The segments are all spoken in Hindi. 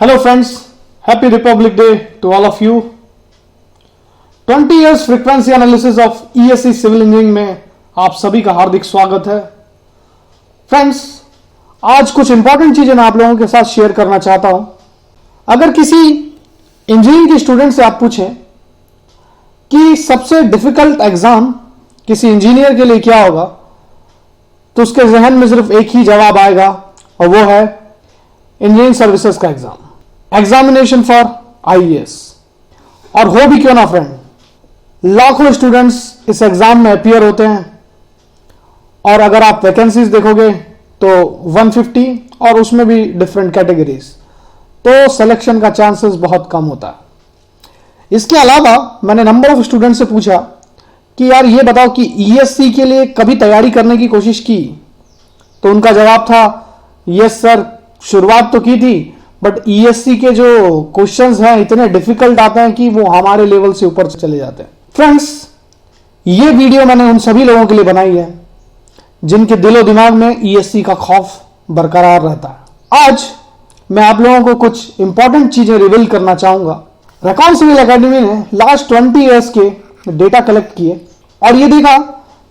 Hello friends, happy Republic Day to all of you. 20 years frequency analysis of ESC Civil Engineering में आप सभी का हार्दिक स्वागत है. फ्रेंड्स, आज कुछ इंपॉर्टेंट चीजें मैं आप लोगों के साथ शेयर करना चाहता हूं. अगर किसी इंजीनियरिंग के स्टूडेंट से आप पूछें कि सबसे डिफिकल्ट एग्जाम किसी इंजीनियर के लिए क्या होगा, तो उसके जहन में सिर्फ एक ही जवाब आएगा और वो है इंजीनियरिंग सर्विसेज का एग्जाम, एग्जामिनेशन फॉर आईएएस. और हो भी क्यों ना फ्रेंड, लाखों स्टूडेंट्स इस एग्जाम में अपीयर होते हैं और अगर आप वैकेंसीज देखोगे तो 150 और उसमें भी डिफरेंट कैटेगरीज, तो सिलेक्शन का चांसेस बहुत कम होता है. इसके अलावा मैंने नंबर ऑफ स्टूडेंट से पूछा कि यार ये बताओ कि ईएससी के लिए कभी तैयारी करने की कोशिश की, तो उनका जवाब था यस सर, शुरुआत तो की थी, बट ईएससी के जो क्वेश्चंस हैं इतने डिफिकल्ट आते हैं कि वो हमारे लेवल से ऊपर चले जाते हैं. फ्रेंड्स, ये वीडियो मैंने उन सभी लोगों के लिए बनाई है जिनके दिलो दिमाग में ईएससी का खौफ बरकरार रहता है. आज मैं आप लोगों को कुछ इंपॉर्टेंट चीजें रिवील करना चाहूंगा. रेकॉन सिविल एकेडमी ने लास्ट 20 ईयर्स के डेटा कलेक्ट किए और ये देखा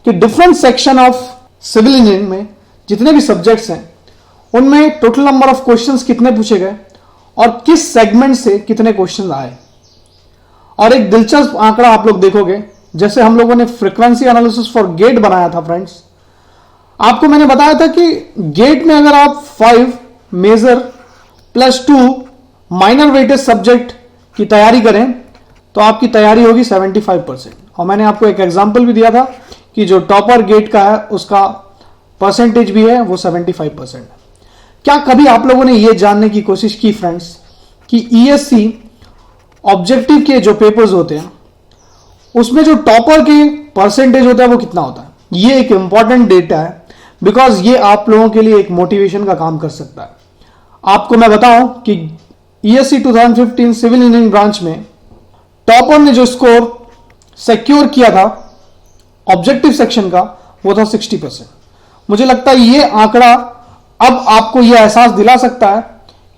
कि different section of civil engineering में जितने भी सब्जेक्ट्स हैं उनमें टोटल नंबर ऑफ क्वेश्चंस कितने पूछे गए और किस सेगमेंट से कितने क्वेश्चन आए. और एक दिलचस्प आंकड़ा आप लोग देखोगे, जैसे हम लोगों ने फ्रीक्वेंसी एनालिसिस फॉर गेट बनाया था फ्रेंड्स, आपको मैंने बताया था कि गेट में अगर आप 5 major plus 2 minor weightage subject की तैयारी करें तो आपकी तैयारी होगी 75%. और मैंने आपको एक एग्जांपल भी दिया था कि जो टॉपर गेट का है उसका परसेंटेज भी है वो 75%. क्या कभी आप लोगों ने यह जानने की कोशिश की फ्रेंड्स कि ईएससी ऑब्जेक्टिव के जो पेपर्स होते हैं उसमें जो टॉपर के परसेंटेज होता है वो कितना होता है? ये एक इंपॉर्टेंट डेटा है बिकॉज ये आप लोगों के लिए एक मोटिवेशन का काम कर सकता है. आपको मैं बताऊं कि ईएससी 2015 सिविल इंजीनियरिंग ब्रांच में टॉपर ने जो स्कोर सिक्योर किया था ऑब्जेक्टिव सेक्शन का वो था 60%. मुझे लगता है ये आंकड़ा अब आपको यह एहसास दिला सकता है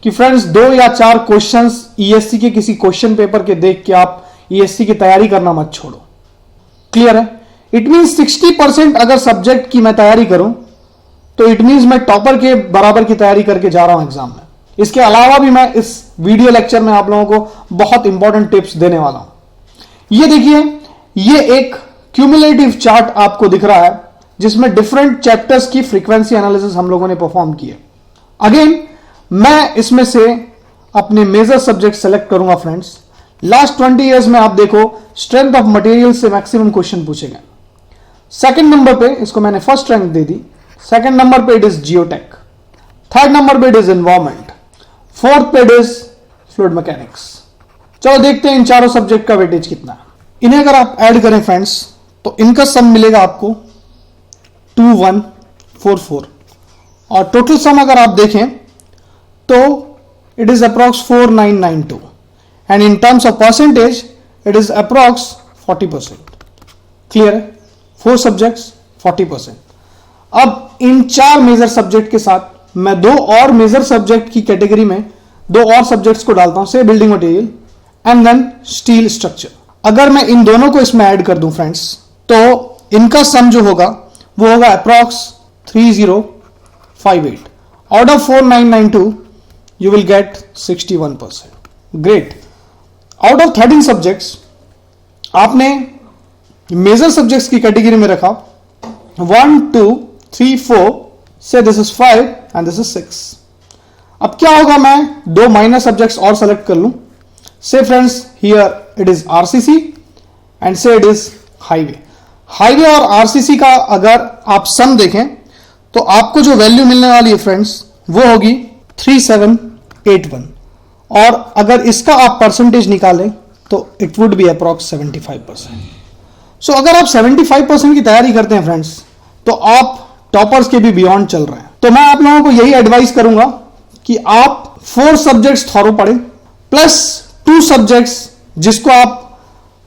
कि फ्रेंड्स 2 या 4 क्वेश्चंस ईएससी के किसी क्वेश्चन पेपर के देख के आप ईएससी की तैयारी करना मत छोड़ो. क्लियर है? इट मींस 60% अगर सब्जेक्ट की मैं तैयारी करूं तो इट मींस मैं टॉपर के बराबर की तैयारी करके जा रहा हूं एग्जाम में. इसके अलावा भी मैं इस वीडियो लेक्चर में आप लोगों को बहुत इंपॉर्टेंट टिप्स देने वाला हूं. ये देखिए, ये एक क्यूमुलेटिव चार्ट आपको दिख रहा है जिसमें डिफरेंट चैप्टर्स की फ्रीक्वेंसी एनालिसिस हम लोगों ने परफॉर्म किए. अगेन मैं इसमें से अपने मेजर सब्जेक्ट सेलेक्ट करूंगा फ्रेंड्स. लास्ट 20 इयर्स में आप देखो स्ट्रेंथ ऑफ मटेरियल से मैक्सिमम क्वेश्चन पूछे गए. सेकंड नंबर पे इसको मैंने फर्स्ट रैंक दे दी. सेकंड नंबर पे it is geotech. Third number पे इट इज एनवायरमेंट. फोर्थ पे इट इज फ्लूइड मैकेनिक्स. चलो देखते हैं इन चारों सब्जेक्ट का वेटेज कितना है. इन्हें अगर आप ऐड करें फ्रेंड्स तो इनका सम मिलेगा आपको 2144 और टोटल सम अगर आप देखें तो it is approx 4992 and in terms of percentage it is approx 40%. Clear है? 4 सब्जेक्ट्स 40%. अब इन 4 मेजर सब्जेक्ट के साथ मैं 2 और मेजर सब्जेक्ट की कैटेगरी में 2 और सब्जेक्ट्स को डालता हूं, से building material and then steel structure. अगर मैं इन दोनों को इसमें ऐड कर दूं फ्रेंड्स तो इनका सम जो होगा वो होगा approx 3058. Out of 4992 you will gate 61%. Great. Out of 13 subjects आपने मेजर सब्जेक्ट्स की कैटेगरी में रखा 1 2 3 4 से this is 5 and this is 6. अब क्या होगा, मैं 2 माइनर सब्जेक्ट्स और सेलेक्ट कर लूं. से friends here it is RCC and से इट इज हाईवे. हाईवे और आरसीसी का अगर आप सम देखें तो आपको जो वैल्यू मिलने वाली है फ्रेंड्स वो होगी 3781 और अगर इसका आप परसेंटेज निकालें तो इट वुड बी अप्रॉक्स 75%. सो अगर आप 75% की तैयारी करते हैं फ्रेंड्स तो आप टॉपर्स के भी बियॉन्ड चल रहे हैं. तो मैं आप लोगों को यही एडवाइस करूंगा कि आप 4 सब्जेक्ट्स थॉरो पढ़ें प्लस 2 सब्जेक्ट्स जिसको आप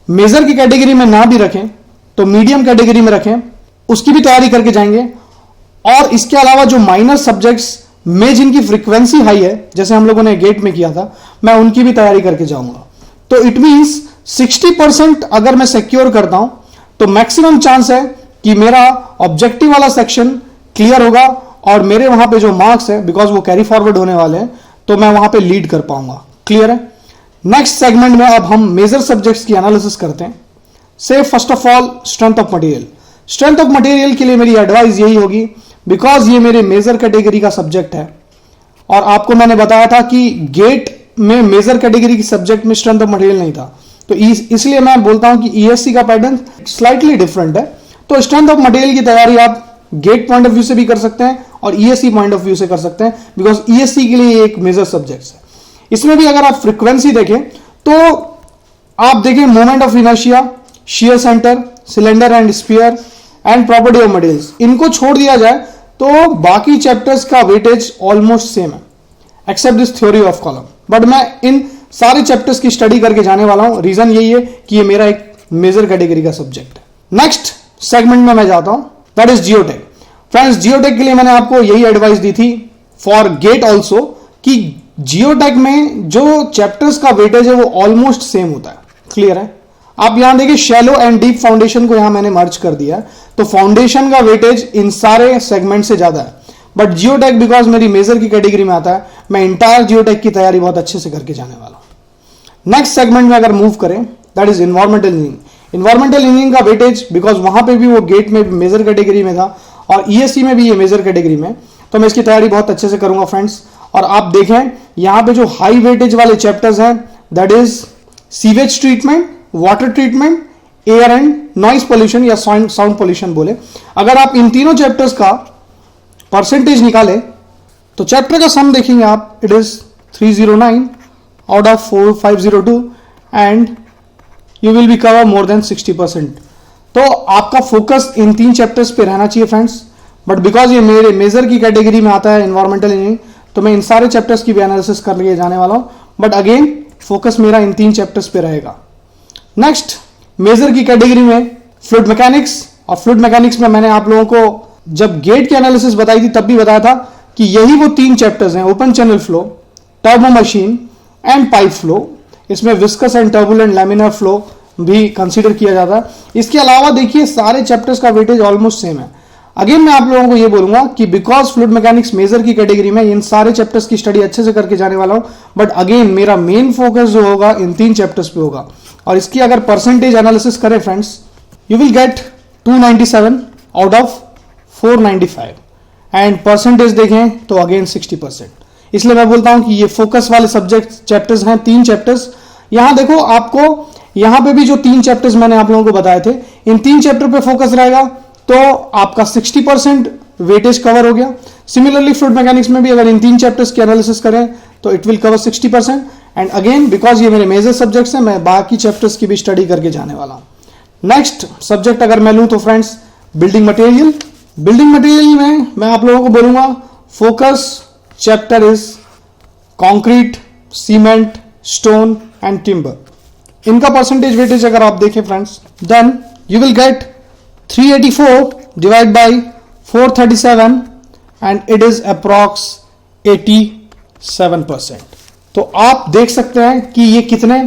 मेजर की कैटेगरी में ना भी रखें तो मीडियम कैटेगरी में रखें, उसकी भी तैयारी करके जाएंगे. और इसके अलावा जो माइनर सब्जेक्ट्स में जिनकी फ्रीक्वेंसी हाई है, जैसे हम लोगों ने गेट में किया था, मैं उनकी भी तैयारी करके जाऊंगा। तो इट मींस 60% अगर मैं सिक्योर करता हूं तो मैक्सिमम चांस है कि मेरा ऑब्जेक्टिव वाला सेक्शन क्लियर होगा और मेरे वहां पे जो मार्क्स है, बिकॉज वो कैरी फॉरवर्ड होने वाले हैं, तो मैं वहां पे लीड कर पाऊंगा। क्लियर है। नेक्स्ट सेगमेंट में अब हम मेजर सब्जेक्ट्स की एनालिसिस करते हैं। से first of all strength of material. Strength of material के लिए मेरी एडवाइस यही होगी, बिकॉज ये मेरे मेजर कैटेगरी का सब्जेक्ट है और आपको मैंने बताया था कि गेट में मेजर कैटेगरी की सब्जेक्ट में स्ट्रेंथ ऑफ मटेरियल नहीं था, तो इसलिए मैं बोलता हूं कि ईएससी का पैटर्न स्लाइटली डिफरेंट है। तो स्ट्रेंथ ऑफ मटेरियल की तैयारी आप गेट पॉइंट ऑफ व्यू से भी कर सकते हैं और ईएससी पॉइंट ऑफ व्यू से कर सकते हैं, बिकॉज ईएससी के लिए एक मेजर सब्जेक्ट है। इसमें भी अगर आप फ्रीक्वेंसी देखें तो आप देखें moment of inertia, shear centre, cylinder and sphere and property of materials, इनको छोड़ दिया जाए तो बाकी चैप्टर्स का वेटेज ऑलमोस्ट सेम है except this theory of column. But मैं इन सारे चैप्टर्स की स्टडी करके जाने वाला हूं। रीजन यही है कि ये मेरा एक मेजर कैटेगरी का सब्जेक्ट है। नेक्स्ट सेगमेंट में मैं जाता हूं, that is geotech. Friends, geotech के लिए मैंने आपको यही एडवाइस दी थी फॉर गेट ऑल्सो कि जियोटेक में जो चैप्टर्स का वेटेज है वो ऑलमोस्ट सेम होता है। क्लियर है। आप यहां देखिए शैलो एंड डीप फाउंडेशन को यहां मैंने मर्ज कर दिया, तो फाउंडेशन का वेटेज इन सारे सेगमेंट से ज्यादा है। बट जियोटेक बिकॉज मेरी मेजर की कैटेगरी में आता है, मैं इंटायर जियोटेक की तैयारी बहुत अच्छे से करके जाने वाला हूं। नेक्स्ट सेगमेंट में अगर मूव करें, that is environmental engineering. Environmental engineering का वेटेज बिकॉज वहां पे भी वो गेट में मेजर कैटेगरी में था और ईएससी में भी ये मेजर कैटेगरी में, तो मैं इसकी तैयारी बहुत अच्छे से करूंगा फ्रेंड्स। और आप देखें यहां पे जो हाई वेटेज वाले चैप्टर्स हैं, that is sewage treatment, water treatment, air and noise pollution या साउंड पोल्यूशन बोले। अगर आप इन तीनों चैप्टर्स का परसेंटेज निकाले तो चैप्टर का सम देखेंगे आप, it is 309 out of 4502 and you will be cover more than 60%। तो आपका फोकस इन तीन चैप्टर्स पे रहना चाहिए फ्रेंड्स। बट बिकॉज ये मेरे मेजर की कैटेगरी में आता है इन्वायरमेंटल इंजीनियरिंग, तो मैं इन सारे चैप्टर्स की भी एनालिसिस कर लिए जाने वाला हूं। बट अगेन फोकस मेरा इन तीन चैप्टर्स पे रहेगा। नेक्स्ट मेजर की कैटेगरी में फ्लूइड मैकेनिक्स, और फ्लूइड मैकेनिक्स में मैंने आप लोगों को जब गेट की एनालिसिस बताई थी तब भी बताया था कि यही वो तीन चैप्टर्स हैं, open channel flow, turbo machine and pipe flow. इसमें viscous and turbulent laminar flow भी कंसीडर किया जाता है। इसके अलावा देखिए सारे चैप्टर्स का वेटेज ऑलमोस्ट सेम है। अगेन मैं आप लोगों को ये बोलूंगा कि बिकॉज फ्लूइड मैकेनिक्स मेजर की कैटेगरी में इन सारे चैप्टर्स की स्टडी अच्छे से करके जाने वाला हूं। बट अगेन मेरा मेन फोकस जो होगा इन तीन चैप्टर्स पे होगा। और इसकी अगर परसेंटेज एनालिसिस करें friends, you will gate 297 out of 495 and percentage देखें तो अगेन 60%। इसलिए मैं बोलता हूं कि ये फोकस वाले सब्जेक्ट चैप्टर्स हैं, तीन चैप्टर्स। यहां देखो आपको यहां पे भी जो तीन चैप्टर्स मैंने आप लोगों को बताए थे, इन तीन चैप्टर पे फोकस रहेगा तो आपका 60% वेटेज कवर हो गया। सिमिलरली फ्लूइड मैकेनिक्स में भी अगर इन तीन चैप्टर्स की एनालिसिस करें तो it will cover 60%। And again because ये मेरे मेजर सब्जेक्ट्स हैं, मैं बाकी चैप्टर्स की भी स्टडी करके जाने वाला हूं। नेक्स्ट सब्जेक्ट अगर मैं लूं तो friends building material. Building material में मैं आप लोगों को बोलूंगा focus chapter is concrete, cement, stone and timber. इनका परसेंटेज वेटेज अगर आप देखें friends, then you will get 384 divide by 437 and it is approx 87%। तो आप देख सकते हैं कि ये कितने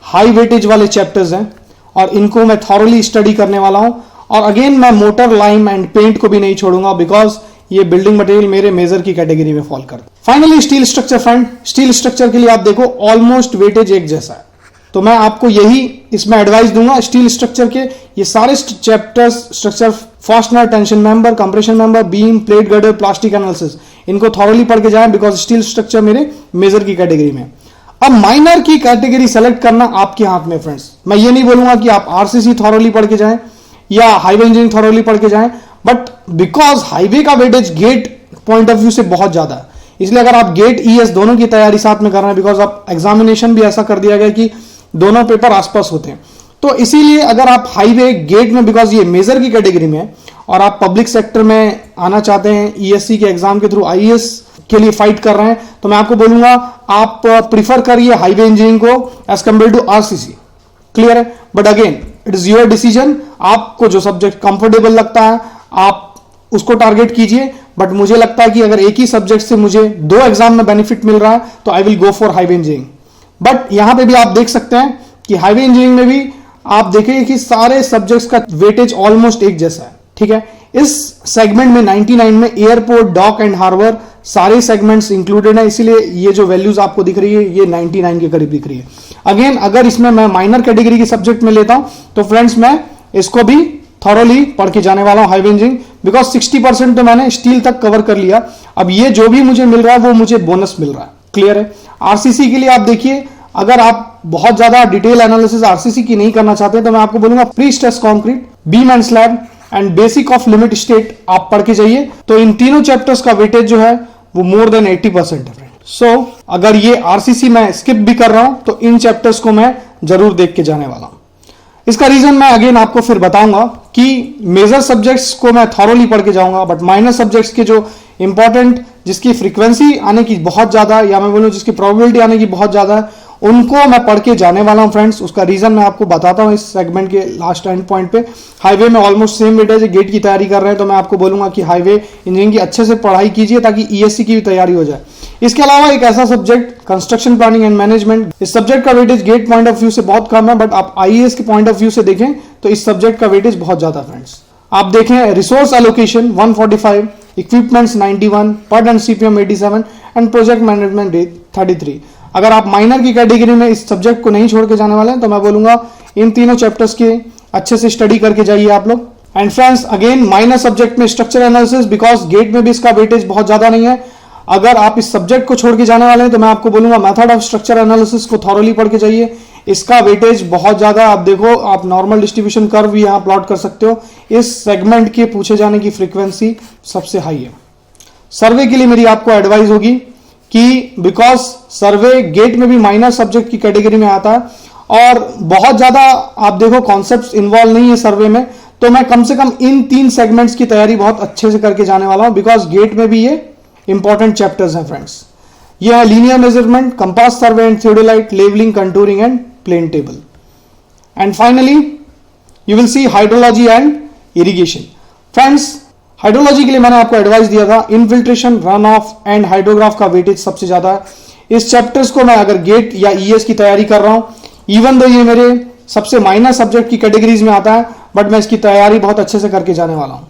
हाई वेटेज वाले चैप्टर्स हैं और इनको मैं थॉरली स्टडी करने वाला हूं। और अगेन मैं मोटर, लाइम एंड पेंट को भी नहीं छोड़ूंगा बिकॉज ये बिल्डिंग मटेरियल मेरे मेजर की कैटेगरी में फॉल करता है। Finally steel structure friend, steel structure के लिए आप देखो ऑलमोस्ट वेटेज एक जैसा है, तो मैं आपको यही इसमें एडवाइस दूंगा। स्टील स्ट्रक्चर के ये सारे chapters, structure, fastener, tension member, compression member, beam, plate girder, plastic analysis, इनको थॉरली पढ़ के जाएं बिकॉज स्टील स्ट्रक्चर मेरे मेजर की कैटेगरी में। अब माइनर की कैटेगरी सेलेक्ट करना आपके हाथ में फ्रेंड्स। मैं ये नहीं बोलूंगा कि आप आरसीसी थॉरली पढ़ के जाएं या हाईवे इंजीनियरिंग थॉरली पढ़ के जाएं, बट बिकॉज हाईवे का weightage GATE point of view से बहुत ज्यादा है, इसलिए अगर आप गेट ईएस दोनों की तैयारी साथ में कर रहे हैं, बिकॉज आप एग्जामिनेशन भी ऐसा कर दिया गया कि दोनों पेपर आसपास होते हैं, तो इसीलिए अगर आप हाईवे गेट में, बिकॉज ये मेजर की कैटेगरी में है और आप पब्लिक सेक्टर में आना चाहते हैं, ईएससी के एग्जाम के थ्रू आईएएस के लिए फाइट कर रहे हैं, तो मैं आपको बोलूंगा आप प्रीफर करिए हाईवे इंजीनियरिंग को as compared to RCC. Clear है। But again it is your decision, आपको जो सब्जेक्ट कंफर्टेबल लगता है आप उसको टारगेट कीजिए। बट मुझे लगता है कि अगर एक ही सब्जेक्ट से मुझे 2 एग्जाम में बेनिफिट मिल रहा है तो I will go for highway engineering. But यहां पे भी आप देख सकते हैं कि हाईवे इंजीनियरिंग में भी आप देखेंगे कि सारे सब्जेक्ट्स का वेटेज ऑलमोस्ट एक जैसा है, ठीक है। इस सेगमेंट में 99 में एयरपोर्ट, डॉक एंड हार्बर सारे सेगमेंट्स इंक्लूडेड है, इसीलिए ये जो वैल्यूज आपको दिख रही है ये 99 के करीब दिख रही है। अगेन अगर इसमें मैं माइनर कैटेगरी के सब्जेक्ट में लेता हूं तो फ्रेंड्स मैं इसको भी थॉरोली पढ़ के जाने वाला हूं हाईवे इंजीनियरिंग, बिकॉज 60% तो मैंने स्टील तक कवर कर लिया। अब ये जो भी मुझे मिल रहा है वो मुझे बोनस मिल रहा है। क्लियर है। आरसीसी के लिए आप देखिए, अगर आप बहुत ज्यादा डिटेल एनालिसिस आरसीसी की नहीं करना चाहते तो मैं आपको बोलूंगा pre stress concrete, beam and slab and basic of limit state आप पढ़ के जाइए। तो इन तीनों चैप्टर्स का वेटेज जो है वो मोर देन 80% है। सो अगर ये आरसीसी मैं स्किप भी कर रहा हूं तो इन चैप्टर्स को मैं जरूर देख के जाने वाला हूं। इसका रीजन मैं अगेन आपको फिर बताऊंगा कि मेजर सब्जेक्ट्स को मैं थॉरोली पढ़ के जाऊंगा, बट माइनर सब्जेक्ट्स के जो इंपॉर्टेंट जिसकी फ्रीक्वेंसी आने की बहुत ज्यादा, या मैं बोलूं जिसकी प्रोबेबिलिटी आने की बहुत ज्यादा है, उनको मैं पढ़ के जाने वाला हूं फ्रेंड्स। उसका रीजन मैं आपको बताता हूं इस सेगमेंट के लास्ट एंड पॉइंट पे। हाईवे में ऑलमोस्ट सेम वेटेज है, गेट की तैयारी कर रहे हैं तो मैं आपको बोलूंगा कि हाईवे इंजीनियरिंग की अच्छे से पढ़ाई कीजिए ताकि ईएससी की भी तैयारी हो जाए। इसके अलावा एक ऐसा subject construction planning and management, इस सब्जेक्ट का weightage GATE point of view से बहुत कम है, बट आप आईएएस के पॉइंट ऑफ व्यू से देखें तो इस सब्जेक्ट का वेटेज बहुत ज्यादा फ्रेंड्स। आप देखें resource allocation 145, equipments 91, PERT and CPM 87 एंड प्रोजेक्ट मैनेजमेंट 33। अगर आप माइनर की कैटेगरी में इस सब्जेक्ट को नहीं छोड़ के जाने वाले हैं तो मैं बोलूंगा इन तीनों चैप्टर्स के अच्छे से स्टडी करके जाइए आप लोग। And friends again minor subject में स्ट्रक्चर एनालिसिस, बिकॉज गेट में भी इसका वेटेज बहुत ज्यादा नहीं है। अगर आप इस सब्जेक्ट को छोड़ के जाने वाले हैं तो मैं आपको बोलूंगा मेथड ऑफ स्ट्रक्चर एनालिसिस को थॉरोली पढ़ के जाइए। इसका वेटेज बहुत ज्यादा, आप देखो आप नॉर्मल डिस्ट्रीब्यूशन कर्व भी यहां प्लॉट कर सकते हो। इस सेगमेंट के पूछे जाने की फ्रीक्वेंसी सबसे हाई है। सर्वे के लिए मेरी आपको एडवाइस होगी कि बिकॉज सर्वे गेट में भी माइनर सब्जेक्ट की कैटेगरी में आता है और बहुत ज्यादा आप देखो कॉन्सेप्ट्स इन्वॉल्व नहीं है सर्वे में, तो मैं कम से कम इन 3 सेगमेंट्स की तैयारी बहुत अच्छे से करके जाने वाला हूं, बिकॉज गेट में भी ये इंपॉर्टेंट चैप्टर्स हैं फ्रेंड्स। ये है linear measurement, compass survey and theodolite, levelling, contouring and plane table. And finally you will see hydrology and irrigation. Friends hydrology के लिए मैंने आपको एडवाइस दिया था infiltration, run off and hydrograph का वेटेज सबसे ज्यादा है। इस चैप्टर्स को मैं अगर गेट या ईएस की तैयारी कर रहा हूं, इवन दो ये मेरे सबसे माइनर सब्जेक्ट की कैटेगरीज में आता है, बट मैं इसकी तैयारी बहुत अच्छे से करके जाने वाला हूं।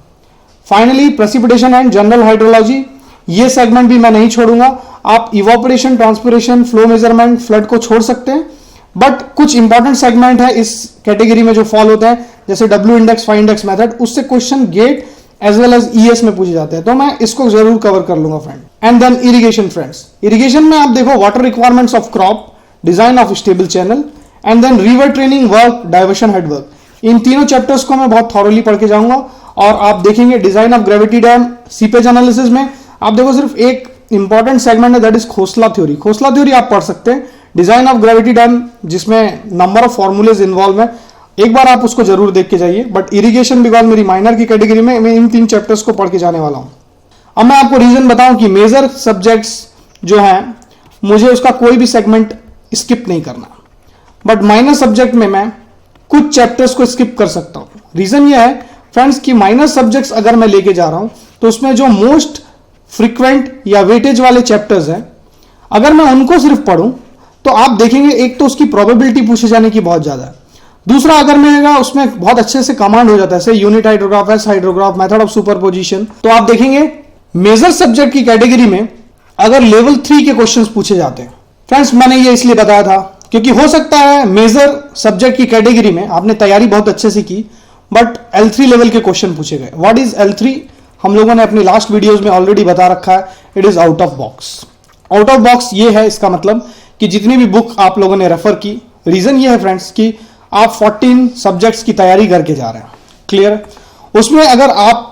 Finally precipitation and general hydrology, ये सेगमेंट भी मैं नहीं छोड़ूंगा। आप evaporation, transpiration, flow measurement, flood को छोड़ सकते हैं, बट कुछ इंपॉर्टेंट सेगमेंट है इस कैटेगरी में जो फॉल होता है, जैसे W index, five index method, उससे question GATE as well as ES में पूछे जाते हैं, तो मैं इसको जरूर कवर कर लूंगा friend. And then irrigation friends, irrigation में आप देखो water requirements of crop, design of stable channel and then river training work, diversion headwork, इन तीनों चैप्टर्स को मैं बहुत थॉरोली पढ़ के जाऊंगा। और आप देखेंगे design of gravity dam, seepage analysis में आप देखो सिर्फ एक इंपॉर्टेंट सेगमेंट है, that is Khosla theory. Khosla theory आप पढ़ सकते हैं। डिजाइन ऑफ ग्रेविटी डैम जिसमें नंबर ऑफ फॉर्मूलेज इन्वॉल्व है, एक बार आप उसको जरूर देख के जाइए। बट इरिगेशन बिकॉज मेरी माइनर की कैटेगरी में मैं इन 3 चैप्टर्स को पढ़ के जाने वाला हूं। अब मैं आपको रीजन बताऊं कि मेजर सब्जेक्ट्स जो हैं मुझे उसका कोई भी सेगमेंट स्किप नहीं करना, बट माइनर सब्जेक्ट में मैं कुछ चैप्टर्स को स्किप कर सकता हूं। रीजन यह है फ्रेंड्स कि माइनर सब्जेक्ट्स अगर मैं लेके जा रहा हूं तो उसमें जो मोस्ट फ्रीक्वेंट या वेटेज वाले चैप्टर्स हैं, अगर मैं उनको सिर्फ पढ़ूं तो आप देखेंगे एक तो उसकी प्रोबेबिलिटी पूछे जाने की बहुत ज्यादा है, दूसरा अगर मैं उसमें बहुत अच्छे से कमांड हो जाता है, unit hydrograph, S hydrograph, method of superposition, तो आप देखेंगे मेजर सब्जेक्ट की कैटेगरी में अगर लेवल 3 के क्वेश्चंस पूछे जाते हैं। फ्रेंड्स मैंने ये इसलिए बताया था क्योंकि हो सकता है मेजर सब्जेक्ट की कैटेगरी में आपने तैयारी बहुत अच्छे से की, बट L3 लेवल के क्वेश्चन पूछे गए। What is L3? हम लोगों ने अपनी लास्ट वीडियोस में ऑलरेडी बता रखा है, it is out of box. Out of box ये है इसका मतलब कि जितनी भी बुक आप लोगों ने रेफर की, रीजन ये है फ्रेंड्स कि आप 14 सब्जेक्ट्स की तैयारी करके जा रहे हैं। क्लियर? उसमें अगर आप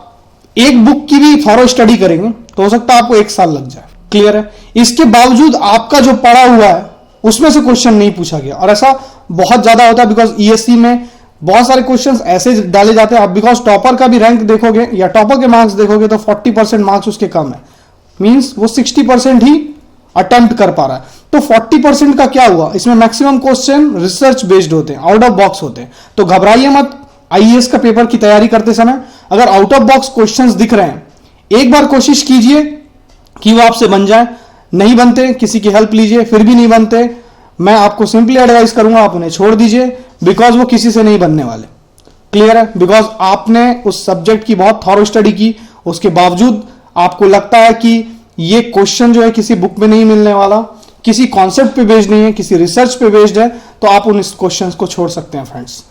एक बुक की भी फॉरो स्टडी करेंगे तो हो सकता है आपको 1 साल लग जाए। क्लियर है? इसके बावजूद आपका जो पढ़ा हुआ है उसमें से क्वेश्चन नहीं पूछा गया, और ऐसा बहुत ज्यादा होता है बिकॉज ईएससी में बहुत सारे क्वेश्चंस ऐसे डाले जाते हैं। आप बिकॉज टॉपर का भी रैंक देखोगे या टॉपर के मार्क्स देखोगे तो 40% मार्क्स उसके कम है, मींस वो 60% ही अटेम्प्ट कर पा रहा है। तो 40% का क्या हुआ, इसमें मैक्सिमम क्वेश्चन रिसर्च बेस्ड होते हैं, आउट ऑफ बॉक्स होते हैं। तो घबराइए मत, आईएएस का पेपर की तैयारी करते समय अगर आउट ऑफ बॉक्स क्वेश्चंस दिख रहे हैं एक बार कोशिश कीजिए कि वो आपसे बन जाए, नहीं बनते किसी की हेल्प लीजिए, फिर भी नहीं बनते, मैं आपको सिंपली एडवाइस करूंगा आप उन्हें छोड़ दीजिए, बिकॉज वो किसी से नहीं बनने वाले। क्लियर है? बिकॉज आपने उस सब्जेक्ट की बहुत थॉरो स्टडी की, उसके बावजूद आपको लगता है कि ये क्वेश्चन जो है किसी बुक में नहीं मिलने वाला, किसी कॉन्सेप्ट पे बेस्ड नहीं है, किसी रिसर्च पे बेस्ड है, तो आप उन क्वेश्चंस को छोड़ सकते हैं फ्रेंड्स।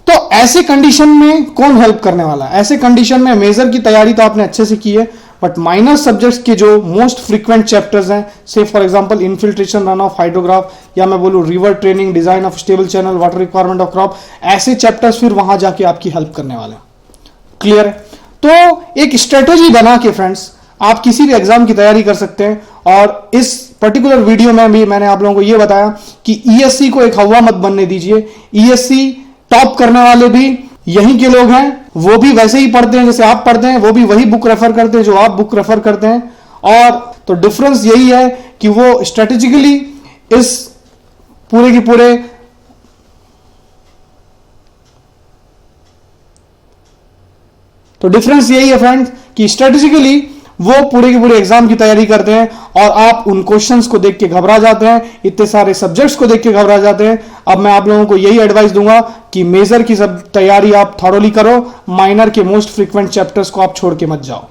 तो ऐसे कंडीशन में कौन हेल्प करने वाला है? ऐसे कंडीशन में मेजर की तैयारी तो आपने अच्छे से की है, बट माइनर सब्जेक्ट्स के जो मोस्ट फ्रीक्वेंट चैप्टर्स हैं, से for example infiltration, run of, hydrograph, या मैं बोलूं river training, design of stable channel, water requirement of crop, ऐसे चैप्टर्स फिर वहां जाके आपकी हेल्प करने वाले हैं। क्लियर है? तो एक स्ट्रेटेजी बना के फ्रेंड्स आप किसी भी एग्जाम की तैयारी कर सकते हैं। और इस पर्टिकुलर वीडियो में भी मैंने आप लोगों को यह बताया कि ईएससी को एक हवा मत बनने दीजिए। ईएससी टॉप करने वाले भी यहीं के लोग हैं, वो भी वैसे ही पढ़ते हैं जैसे आप पढ़ते हैं, वो भी वही बुक रेफर करते हैं जो आप बुक रेफर करते हैं। और तो डिफरेंस यही है कि वो स्ट्रेटेजिकली इस पूरे के पूरे तो डिफरेंस यही है फ्रेंड्स कि स्ट्रेटेजिकली वो पूरे के पूरे एग्जाम की तैयारी करते हैं और आप उन क्वेश्चंस को देख के घबरा जाते हैं, इतने सारे सब्जेक्ट्स को देख के घबरा जाते हैं। अब मैं आप लोगों को यही एडवाइस दूंगा कि मेजर की सब तैयारी आप थॉरोली करो, माइनर के मोस्ट फ्रीक्वेंट चैप्टर्स को आप छोड़ के मत जाओ।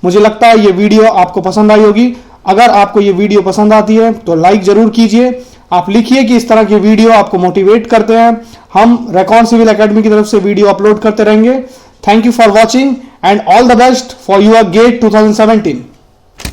मुझे लगता है ये वीडियो आपको पसंद आई होगी। अगर आपको ये वीडियो पसंद आती है तो लाइक जरूर कीजिए। आप लिखिए कि इस तरह के वीडियो आपको मोटिवेट करते हैं। हम रेकॉन सिविल एकेडमी की तरफ से वीडियो अपलोड करते रहेंगे। Thank you for watching and all the best for your GATE 2017.